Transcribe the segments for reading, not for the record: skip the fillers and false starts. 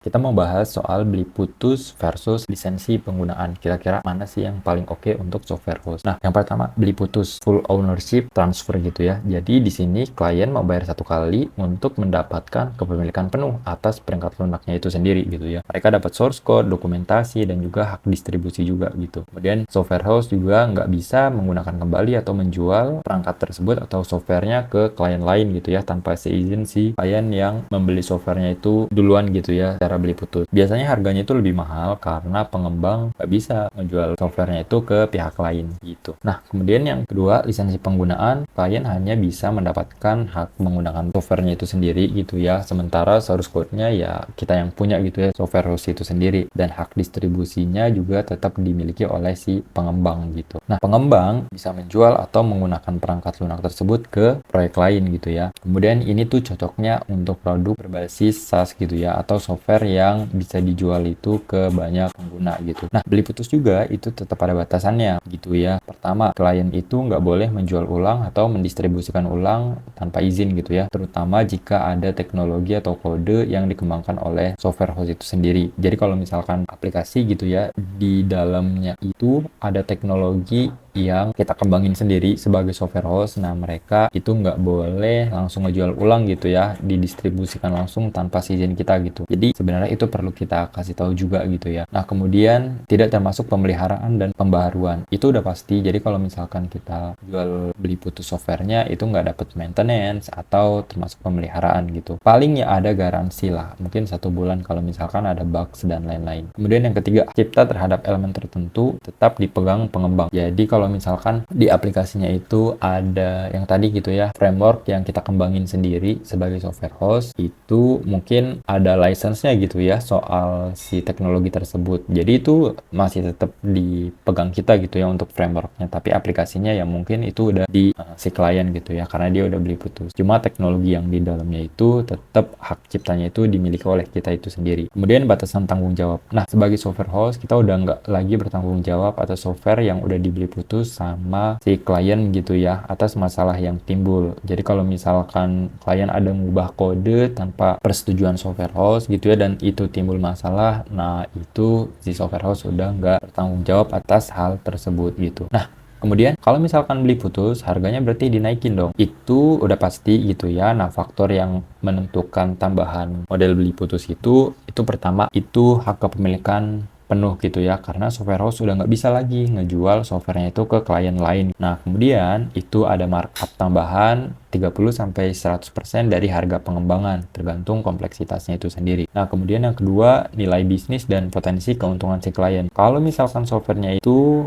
Kita mau bahas soal beli putus versus lisensi penggunaan. Kira-kira mana sih yang paling oke untuk software host? Nah, yang pertama beli putus full ownership transfer gitu ya. Jadi di sini klien mau bayar satu kali untuk mendapatkan kepemilikan penuh atas perangkat lunaknya itu sendiri gitu ya. Mereka dapat source code, dokumentasi, dan juga hak distribusi juga gitu. Kemudian software host juga nggak bisa menggunakan kembali atau menjual perangkat tersebut atau softwarenya ke klien lain gitu ya tanpa seizin si klien yang membeli softwarenya itu duluan gitu ya. Beli putus. Biasanya harganya itu lebih mahal karena pengembang nggak bisa menjual softwarenya itu ke pihak lain gitu. Nah, kemudian yang kedua, lisensi penggunaan. Klien hanya bisa mendapatkan hak menggunakan softwarenya itu sendiri gitu ya. Sementara source code-nya ya kita yang punya gitu ya, software host itu sendiri. Dan hak distribusinya juga tetap dimiliki oleh si pengembang gitu. Nah, pengembang bisa menjual atau menggunakan perangkat lunak tersebut ke proyek lain gitu ya. Kemudian ini tuh cocoknya untuk produk berbasis SaaS gitu ya, atau software yang bisa dijual itu ke banyak pengguna gitu. Nah, beli putus juga itu tetap ada batasannya gitu ya. Pertama, klien itu nggak boleh menjual ulang atau mendistribusikan ulang tanpa izin gitu ya. Terutama jika ada teknologi atau kode yang dikembangkan oleh software host itu sendiri. Jadi kalau misalkan aplikasi gitu ya, di dalamnya itu ada teknologi yang kita kembangin sendiri sebagai software host. Nah, mereka itu nggak boleh langsung ngejual ulang gitu ya, didistribusikan langsung tanpa izin kita gitu. Jadi sebenarnya itu perlu kita kasih tahu juga gitu ya. Nah, kemudian tidak termasuk pemeliharaan dan pembaharuan. Itu udah pasti. Jadi kalau misalkan kita jual beli putus softwarenya itu nggak dapat maintenance atau termasuk pemeliharaan gitu. Paling ya ada garansi lah, mungkin 1 bulan kalau misalkan ada bugs dan lain-lain. Kemudian yang ketiga, cipta terhadap elemen tertentu tetap dipegang pengembang. Jadi kalau misalkan di aplikasinya itu ada yang tadi gitu ya, framework yang kita kembangin sendiri sebagai software host, itu mungkin ada license-nya gitu ya soal si teknologi tersebut. Jadi itu masih tetap dipegang kita gitu ya untuk frameworknya, tapi aplikasinya ya mungkin itu udah di si klien gitu ya, karena dia udah beli putus. Cuma teknologi yang di dalamnya itu tetap hak ciptanya itu dimiliki oleh kita itu sendiri. Kemudian batasan tanggung jawab. Nah, sebagai software host kita udah nggak lagi bertanggung jawab atas software yang udah dibeli putus sama si klien gitu ya atas masalah yang timbul. Jadi kalau misalkan klien ada mengubah kode tanpa persetujuan software host gitu ya dan itu timbul masalah, nah itu si software host udah nggak bertanggung jawab atas hal tersebut gitu. Nah, kemudian kalau misalkan beli putus, harganya berarti dinaikin dong. Itu udah pasti gitu ya. Nah, faktor yang menentukan tambahan model beli putus itu pertama itu hak kepemilikan penuh gitu ya, karena software host udah nggak bisa lagi ngejual softwarenya itu ke klien lain. Nah, kemudian itu ada markup tambahan 30-100% dari harga pengembangan, tergantung kompleksitasnya itu sendiri. Nah, kemudian yang kedua, nilai bisnis dan potensi keuntungan si klien. Kalau misalkan softwarenya itu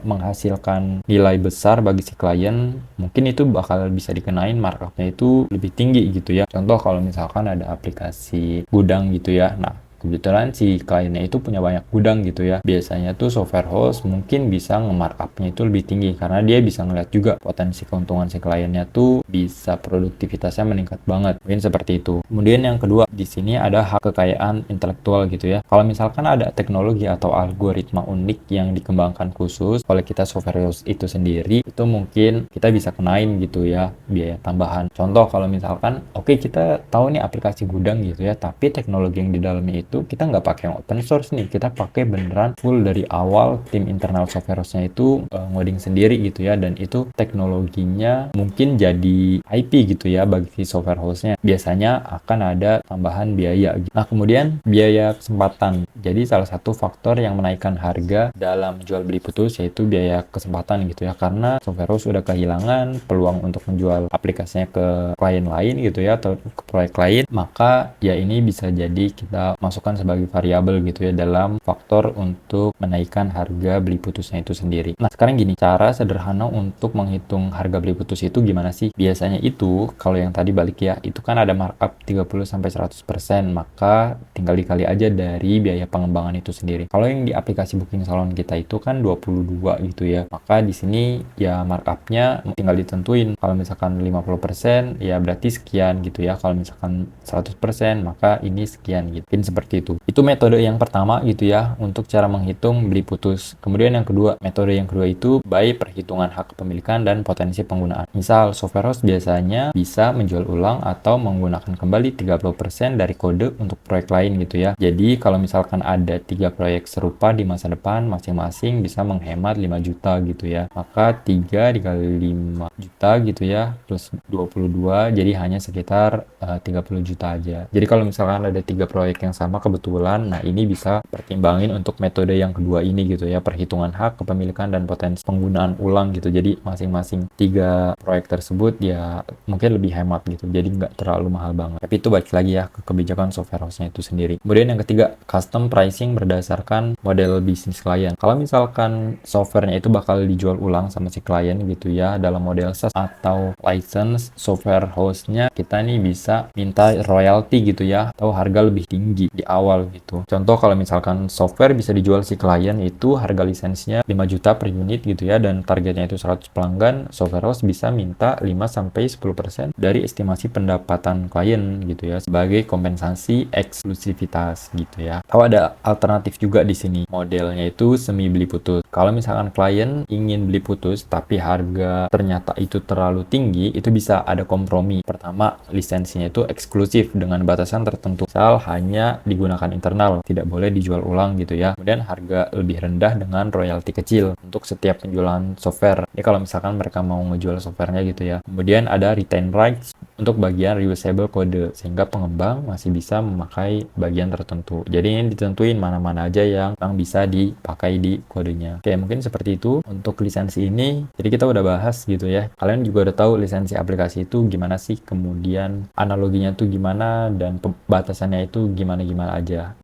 menghasilkan nilai besar bagi si klien, mungkin itu bakal bisa dikenain markupnya itu lebih tinggi gitu ya. Contoh kalau misalkan ada aplikasi gudang gitu ya. Nah, kebetulan si kliennya itu punya banyak gudang gitu ya. Biasanya tuh software host mungkin bisa nge-markup-nya itu lebih tinggi karena dia bisa ngeliat juga potensi keuntungan si kliennya tuh bisa produktivitasnya meningkat banget. Mungkin seperti itu. Kemudian yang kedua, di sini ada hak kekayaan intelektual gitu ya. Kalau misalkan ada teknologi atau algoritma unik yang dikembangkan khusus oleh kita software host itu sendiri, itu mungkin kita bisa kenain gitu ya biaya tambahan. Contoh kalau misalkan oke, kita tahu nih aplikasi gudang gitu ya, tapi teknologi yang di dalamnya itu kita nggak pakai yang open source nih, kita pakai beneran full dari awal, tim internal software hostnya itu ngoding sendiri gitu ya, dan itu teknologinya mungkin jadi IP gitu ya bagi si software hostnya. Biasanya akan ada tambahan biaya gitu. Nah, kemudian biaya kesempatan. Jadi salah satu faktor yang menaikkan harga dalam jual beli putus yaitu biaya kesempatan gitu ya, karena software host sudah kehilangan peluang untuk menjual aplikasinya ke klien lain gitu ya atau ke proyek lain, maka ya ini bisa jadi kita masukkan sebagai variabel gitu ya dalam faktor untuk menaikkan harga beli putusnya itu sendiri. Nah, sekarang gini, cara sederhana untuk menghitung harga beli putus itu gimana sih? Biasanya itu kalau yang tadi balik ya, itu kan ada markup 30-100%, maka tinggal dikali aja dari biaya pengembangan itu sendiri. Kalau yang di aplikasi booking salon kita itu kan 22 gitu ya, maka di sini ya markupnya tinggal ditentuin. Kalau misalkan 50% ya berarti sekian gitu ya, kalau misalkan 100% maka ini sekian gitu. Mungkin seperti seperti itu. Itu metode yang pertama gitu ya untuk cara menghitung beli putus. Kemudian yang kedua, metode yang kedua itu by perhitungan hak kepemilikan dan potensi penggunaan. Misal, software house biasanya bisa menjual ulang atau menggunakan kembali 30% dari kode untuk proyek lain gitu ya. Jadi kalau misalkan ada 3 proyek serupa di masa depan, masing-masing bisa menghemat 5 juta gitu ya. Maka 3 dikali 5 juta gitu ya, plus 22, jadi hanya sekitar 30 juta aja. Jadi kalau misalkan ada 3 proyek yang sama kebetulan, nah ini bisa pertimbangin untuk metode yang kedua ini gitu ya, perhitungan hak kepemilikan dan potensi penggunaan ulang gitu. Jadi masing-masing 3 proyek tersebut ya mungkin lebih hemat gitu, jadi nggak terlalu mahal banget. Tapi itu balik lagi ya ke kebijakan software house-nya itu sendiri. Kemudian yang ketiga, custom pricing berdasarkan model bisnis klien. Kalau misalkan softwarenya itu bakal dijual ulang sama si klien gitu ya dalam model SaaS atau license, software house-nya kita nih bisa minta royalti gitu ya atau harga lebih tinggi di awal gitu. Contoh kalau misalkan software bisa dijual si klien itu harga lisensinya 5 juta per unit gitu ya dan targetnya itu 100 pelanggan, software house bisa minta 5-10% dari estimasi pendapatan klien gitu ya sebagai kompensasi eksklusivitas gitu ya. Atau ada alternatif juga di sini. Modelnya itu semi beli putus. Kalau misalkan klien ingin beli putus tapi harga ternyata itu terlalu tinggi, itu bisa ada kompromi. Pertama, lisensinya itu eksklusif dengan batasan tertentu. Misal hanya digunakan internal, tidak boleh dijual ulang gitu ya. Kemudian harga lebih rendah dengan royalti kecil untuk setiap penjualan software. Ini kalau misalkan mereka mau ngejual softwarenya gitu ya. Kemudian ada retain rights untuk bagian reusable kode sehingga pengembang masih bisa memakai bagian tertentu. Jadi ini ditentuin mana-mana aja yang bisa dipakai di kodenya. Oke, mungkin seperti itu untuk lisensi ini. Jadi kita udah bahas gitu ya. Kalian juga udah tahu lisensi aplikasi itu gimana sih, kemudian analoginya tuh gimana dan batasannya itu gimana-gimana aja.